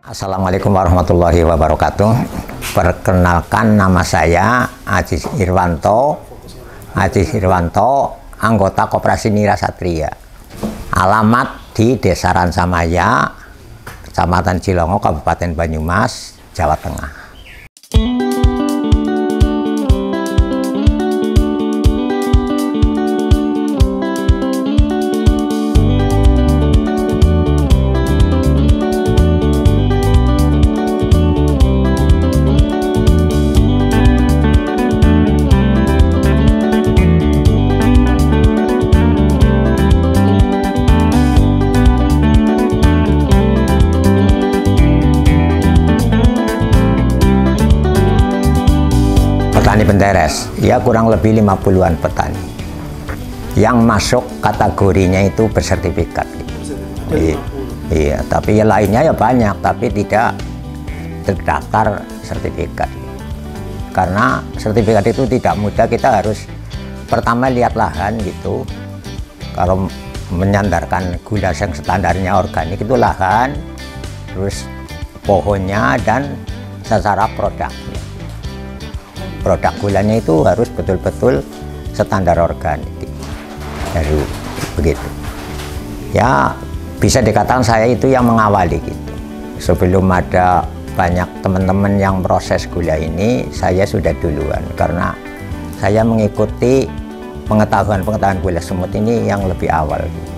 Assalamualaikum warahmatullahi wabarakatuh. Perkenalkan, nama saya Ajis Irwanto, anggota Koperasi Nira Satria. Alamat di Desa Ransamaya, Kecamatan Cilongo, Kabupaten Banyumas, Jawa Tengah. Petani penteres, ya kurang lebih 50-an petani yang masuk kategorinya itu bersertifikat. Iya, tapi yang lainnya ya banyak, tapi tidak terdaftar sertifikat. Karena sertifikat itu tidak mudah, kita harus pertama lihat lahan gitu. Kalau menyandarkan gula yang standarnya organik itu lahan, terus pohonnya, dan secara produknya. Produk gulanya itu harus betul-betul standar organik, jadi begitu. Ya bisa dikatakan saya itu yang mengawali gitu. Sebelum ada banyak teman-teman yang proses gula ini, saya sudah duluan karena saya mengikuti pengetahuan gula semut ini yang lebih awal gitu.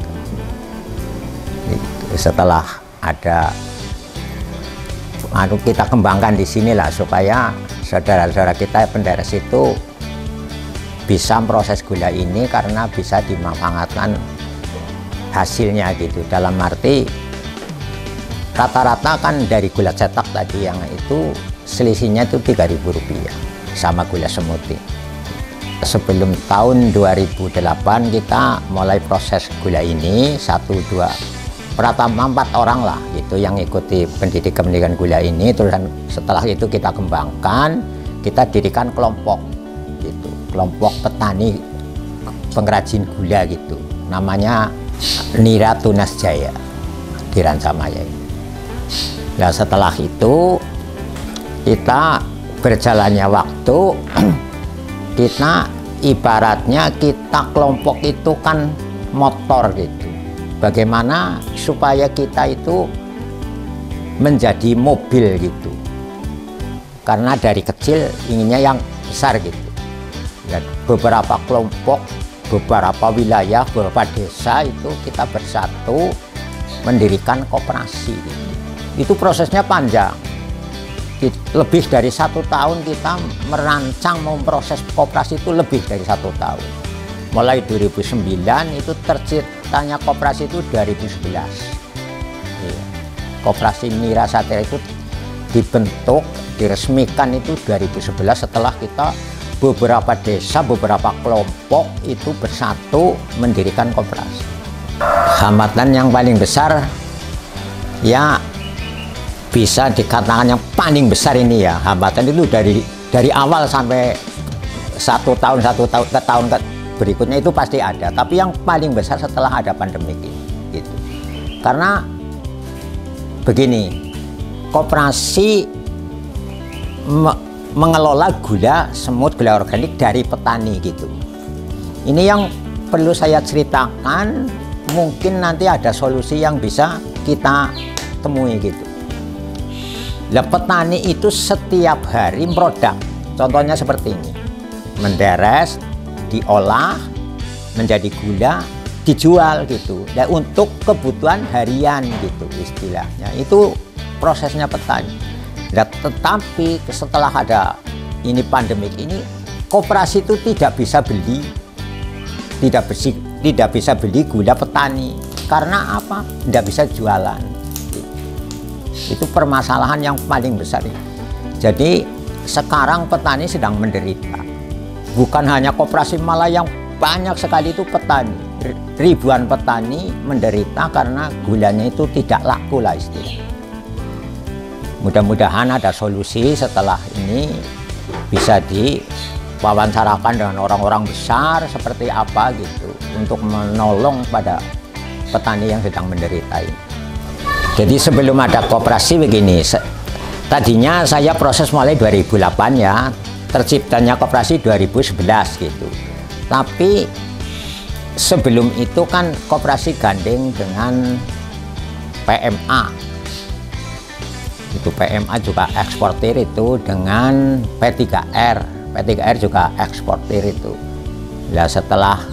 Setelah ada kita kembangkan di sinilah supaya saudara-saudara kita penderes itu bisa proses gula ini karena bisa dimanfaatkan hasilnya gitu. Dalam arti rata-rata kan dari gula cetak tadi yang itu selisihnya itu Rp3.000 sama gula semut. Sebelum tahun 2008 kita mulai proses gula ini 1-2 pertama 4 orang lah gitu yang ikuti pendidikan gula ini. Terus setelah itu kita kembangkan, kita dirikan kelompok gitu, kelompok petani pengrajin gula gitu, namanya Nira Tunas Jaya di Ransamaya. Nah setelah itu kita berjalannya waktu kita ibaratnya kita kelompok itu kan motor gitu. Bagaimana supaya kita itu menjadi mobil gitu, karena dari kecil inginnya yang besar gitu. Dan beberapa kelompok, beberapa wilayah, beberapa desa itu kita bersatu mendirikan koperasi gitu. Itu prosesnya panjang, lebih dari 1 tahun kita merancang memproses koperasi itu lebih dari 1 tahun. Mulai 2009 itu terciptanya koperasi itu 2011. Iya. Koperasi Nira Satria itu dibentuk, diresmikan itu 2011 setelah kita beberapa desa, beberapa kelompok itu bersatu mendirikan koperasi. Hambatan yang paling besar ya bisa dikatakan yang paling besar ini ya, hambatan itu dari awal sampai 1 tahun ke tahun berikutnya itu pasti ada, tapi yang paling besar setelah ada pandemi gitu. Karena begini, koperasi mengelola gula semut, gula organik dari petani gitu. Ini yang perlu saya ceritakan, mungkin nanti ada solusi yang bisa kita temui gitu. Nah, petani itu setiap hari produk, contohnya seperti ini, menderes, diolah menjadi gula, dijual gitu. Dan untuk kebutuhan harian gitu istilahnya. Itu prosesnya petani. Dan tetapi setelah ada ini pandemik ini, koperasi itu tidak bisa beli gula petani. Karena apa? Tidak bisa jualan. Itu permasalahan yang paling besar. Jadi sekarang petani sedang menderita. Bukan hanya koperasi, malah yang banyak sekali itu petani. Ribuan petani menderita karena gulanya itu tidak laku lah istilahnya. Mudah-mudahan ada solusi setelah ini bisa diwawancarakan dengan orang-orang besar seperti apa gitu untuk menolong pada petani yang sedang menderita ini. Jadi sebelum ada koperasi begini, tadinya saya proses mulai 2008 ya, terciptanya koperasi 2011 gitu. Tapi sebelum itu kan koperasi gandeng dengan PMA. Itu PMA juga eksportir itu dengan P3R. P3R juga eksportir itu. Ya setelah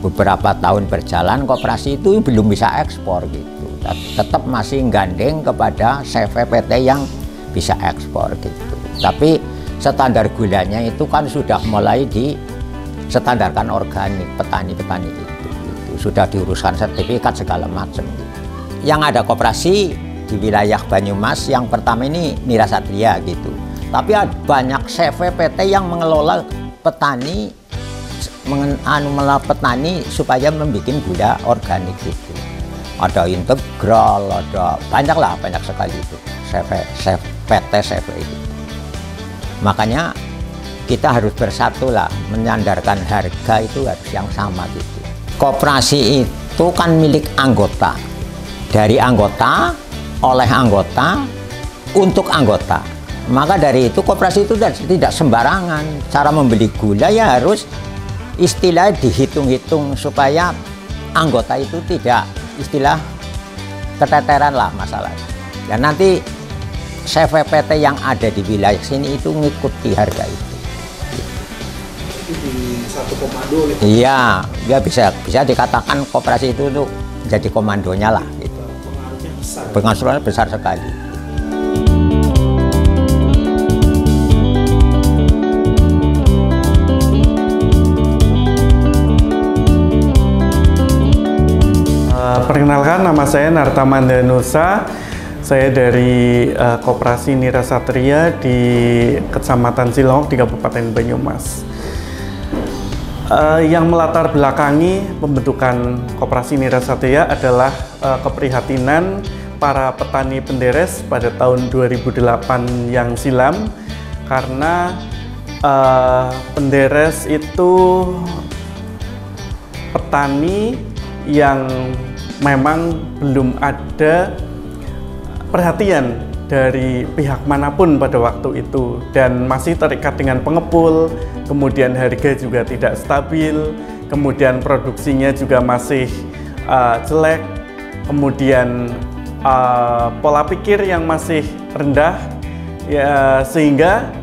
beberapa tahun berjalan koperasi itu belum bisa ekspor gitu. Tetap masih gandeng kepada CVPT yang bisa ekspor gitu. Tapi standar gulanya itu kan sudah mulai distandarkan organik petani-petani itu sudah diuruskan sertifikat segala macam gitu. Yang ada koperasi di wilayah Banyumas yang pertama ini Nira Satria gitu. Tapi ada banyak CVPT yang mengelola petani petani supaya membuat gula organik gitu. Ada integral, ada banyak sekali itu PT CV itu. Makanya kita harus bersatu lah, menyandarkan harga itu harus yang sama gitu. Koperasi itu kan milik anggota, dari anggota, oleh anggota, untuk anggota. Maka dari itu koperasi itu tidak sembarangan. Cara membeli gula ya harus istilah dihitung-hitung supaya anggota itu tidak istilah keteteran lah masalahnya. Dan nanti CVPT yang ada di wilayah sini itu ngikuti harga itu. Di satu komando gitu. Iya, ya bisa dikatakan koperasi itu tuh jadi komandonya lah gitu. Pengaruhnya besar. Pengaruhnya besar sekali. Perkenalkan, nama saya Nartamanda Nusa. Saya dari Koperasi Nira Satria di Kecamatan Cilongok di Kabupaten Banyumas. Yang melatar belakangi pembentukan Koperasi Nira Satria adalah keprihatinan para petani penderes pada tahun 2008 yang silam, karena penderes itu petani yang memang belum ada perhatian dari pihak manapun pada waktu itu, dan masih terikat dengan pengepul, kemudian harga juga tidak stabil, kemudian produksinya juga masih jelek, kemudian pola pikir yang masih rendah, ya, sehingga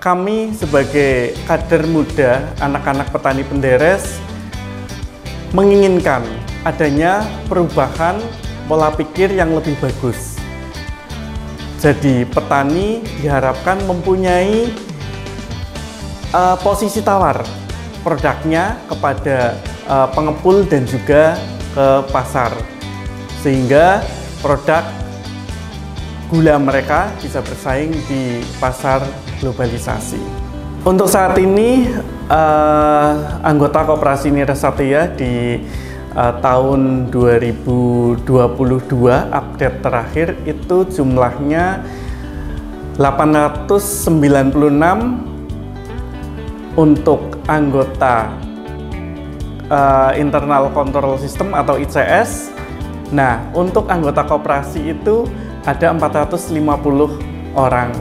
kami sebagai kader muda, anak-anak petani penderes menginginkan adanya perubahan pola pikir yang lebih bagus. Jadi petani diharapkan mempunyai posisi tawar produknya kepada pengepul dan juga ke pasar, sehingga produk gula mereka bisa bersaing di pasar globalisasi. Untuk saat ini anggota Koperasi Nira Satria di tahun 2022 update terakhir itu jumlahnya 896 untuk anggota internal control system atau ICS. Nah, untuk anggota koperasi itu ada 450 orang,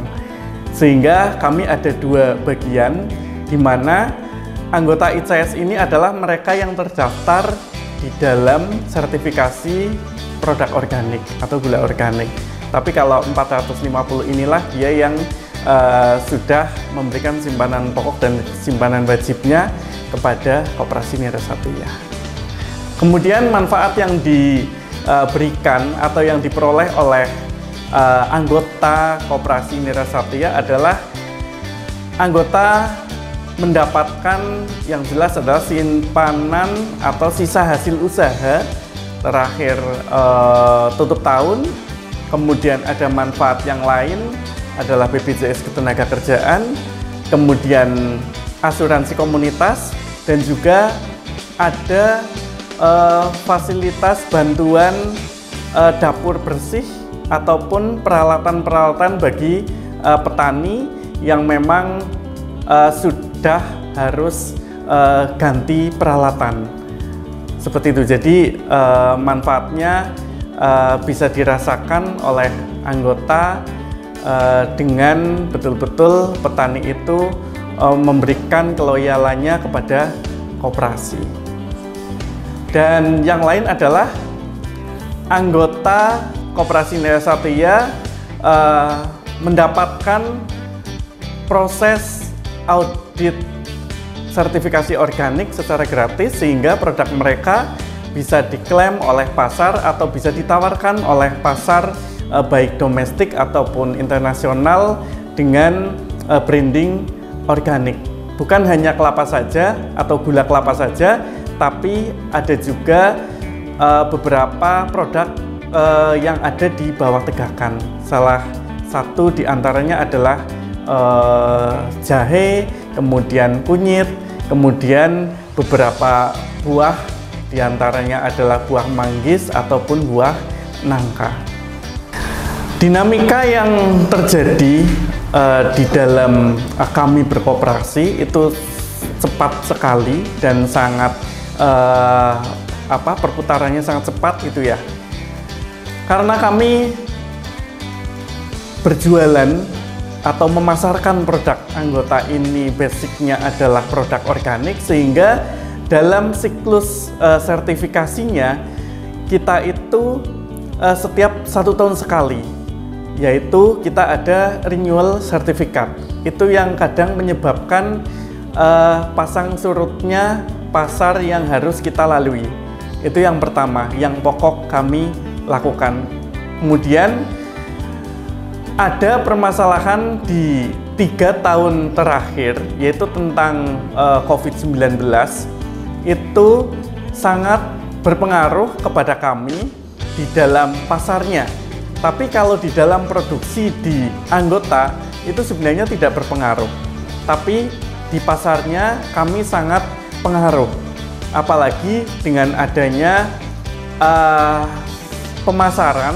sehingga kami ada dua bagian, di mana anggota ICS ini adalah mereka yang terdaftar di dalam sertifikasi produk organik atau gula organik. Tapi kalau 450 inilah dia yang sudah memberikan simpanan pokok dan simpanan wajibnya kepada Koperasi Nira Satria. Kemudian manfaat yang diberikan atau yang diperoleh oleh anggota Koperasi Nira Satria adalah anggota mendapatkan yang jelas adalah simpanan atau sisa hasil usaha terakhir tutup tahun. Kemudian ada manfaat yang lain adalah BPJS Ketenagakerjaan, kemudian asuransi komunitas, dan juga ada fasilitas bantuan dapur bersih ataupun peralatan-peralatan bagi petani yang memang sudah harus ganti peralatan seperti itu. Jadi manfaatnya bisa dirasakan oleh anggota dengan betul-betul petani itu memberikan keloyalannya kepada koperasi. Dan yang lain adalah anggota Koperasi Nira Satya mendapatkan proses audit sertifikasi organik secara gratis, sehingga produk mereka bisa diklaim oleh pasar atau bisa ditawarkan oleh pasar baik domestik ataupun internasional dengan branding organik. Bukan hanya kelapa saja atau gula kelapa saja, tapi ada juga beberapa produk yang ada di bawah tegakan. Salah satu diantaranya adalah jahe, kemudian kunyit, kemudian beberapa buah, diantaranya adalah buah manggis ataupun buah nangka. Dinamika yang terjadi di dalam kami berkoperasi itu cepat sekali dan sangat perputarannya sangat cepat gitu ya. Karena kami berjualan atau memasarkan produk anggota ini basicnya adalah produk organik, sehingga dalam siklus sertifikasinya kita itu setiap 1 tahun sekali, yaitu kita ada renewal sertifikat. Itu yang kadang menyebabkan pasang surutnya pasar yang harus kita lalui. Itu yang pertama, yang pokok kami lakukan. Kemudian ada permasalahan di 3 tahun terakhir, yaitu tentang COVID-19. Itu sangat berpengaruh kepada kami di dalam pasarnya. Tapi kalau di dalam produksi di anggota itu sebenarnya tidak berpengaruh. Tapi di pasarnya kami sangat pengaruh. Apalagi dengan adanya pemasaran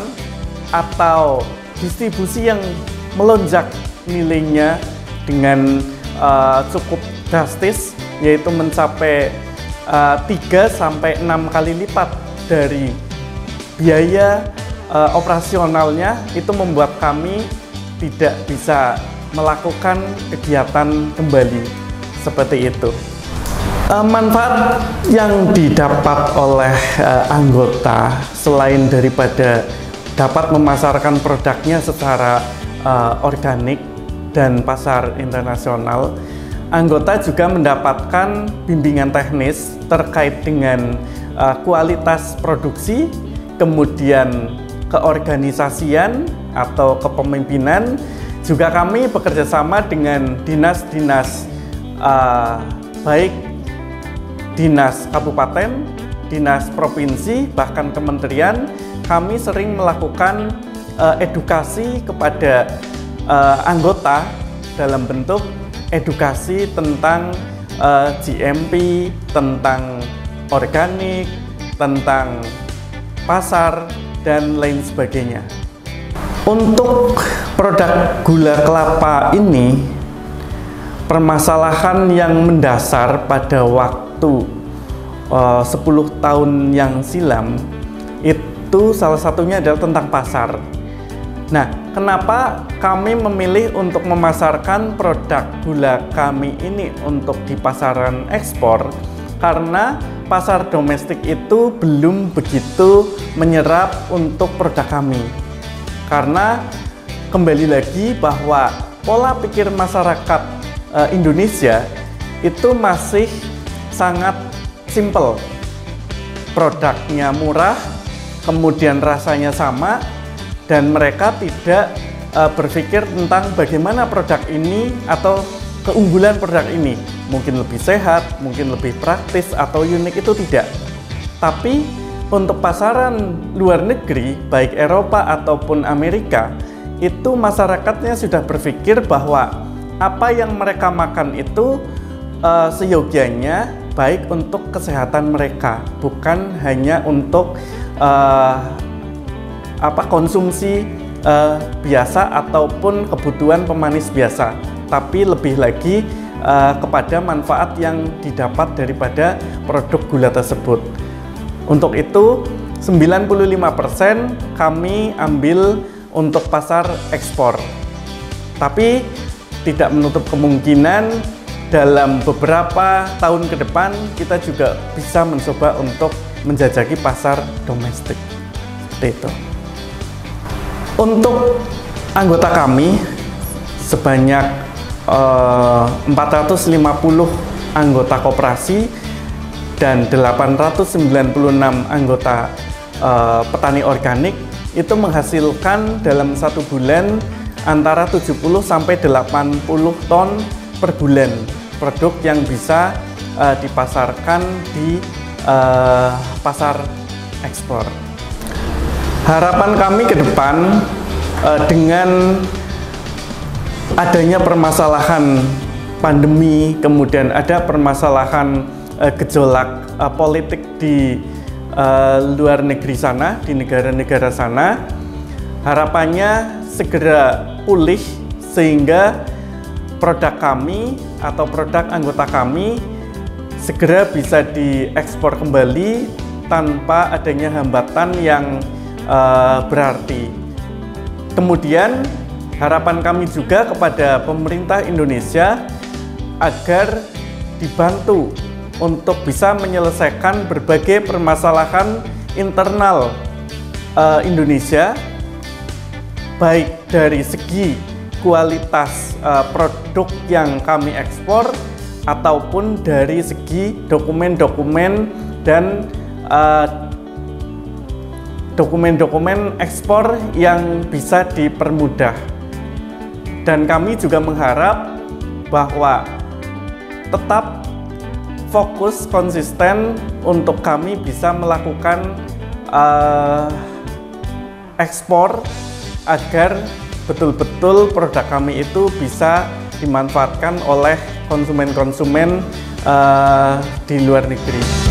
atau distribusi yang melonjak nilainya dengan cukup drastis, yaitu mencapai 3-6 kali lipat dari biaya operasionalnya. Itu membuat kami tidak bisa melakukan kegiatan kembali seperti itu. Manfaat yang didapat oleh anggota selain daripada dapat memasarkan produknya secara organik dan pasar internasional, anggota juga mendapatkan bimbingan teknis terkait dengan kualitas produksi, kemudian keorganisasian atau kepemimpinan. Juga kami bekerja sama dengan dinas-dinas baik dinas kabupaten, dinas provinsi, bahkan kementerian. Kami sering melakukan edukasi kepada anggota dalam bentuk edukasi tentang GMP, tentang organik, tentang pasar, dan lain sebagainya. Untuk produk gula kelapa ini, permasalahan yang mendasar pada waktu 10 tahun yang silam itu salah satunya adalah tentang pasar. Nah, kenapa kami memilih untuk memasarkan produk gula kami ini untuk di pasaran ekspor? Karena pasar domestik itu belum begitu menyerap untuk produk kami. Karena kembali lagi bahwa pola pikir masyarakat Indonesia itu masih sangat simple. Produknya murah, kemudian rasanya sama, dan mereka tidak berpikir tentang bagaimana produk ini atau keunggulan produk ini. Mungkin lebih sehat, mungkin lebih praktis atau unik, itu tidak. Tapi untuk pasaran luar negeri, baik Eropa ataupun Amerika, itu masyarakatnya sudah berpikir bahwa apa yang mereka makan itu seyogianya baik untuk kesehatan mereka, bukan hanya untuk konsumsi biasa ataupun kebutuhan pemanis biasa, tapi lebih lagi kepada manfaat yang didapat daripada produk gula tersebut. Untuk itu 95% kami ambil untuk pasar ekspor. Tapi tidak menutup kemungkinan dalam beberapa tahun ke depan kita juga bisa mencoba untuk menjajaki pasar domestik. Seperti itu. Untuk anggota kami sebanyak 450 anggota koperasi dan 896 anggota petani organik itu menghasilkan dalam 1 bulan antara 70 sampai 80 ton per bulan produk yang bisa dipasarkan di pasar ekspor. Harapan kami ke depan dengan adanya permasalahan pandemi, kemudian ada permasalahan gejolak politik di luar negeri sana, di negara-negara sana, harapannya segera pulih sehingga produk kami atau produk anggota kami segera bisa diekspor kembali tanpa adanya hambatan yang berarti. Kemudian harapan kami juga kepada pemerintah Indonesia agar dibantu untuk bisa menyelesaikan berbagai permasalahan internal Indonesia, baik dari segi kualitas produk yang kami ekspor ataupun dari segi dokumen-dokumen dan dokumen-dokumen ekspor yang bisa dipermudah. Dan kami juga mengharap bahwa tetap fokus konsisten untuk kami bisa melakukan ekspor agar betul-betul produk kami itu bisa dimanfaatkan oleh konsumen-konsumen di luar negeri.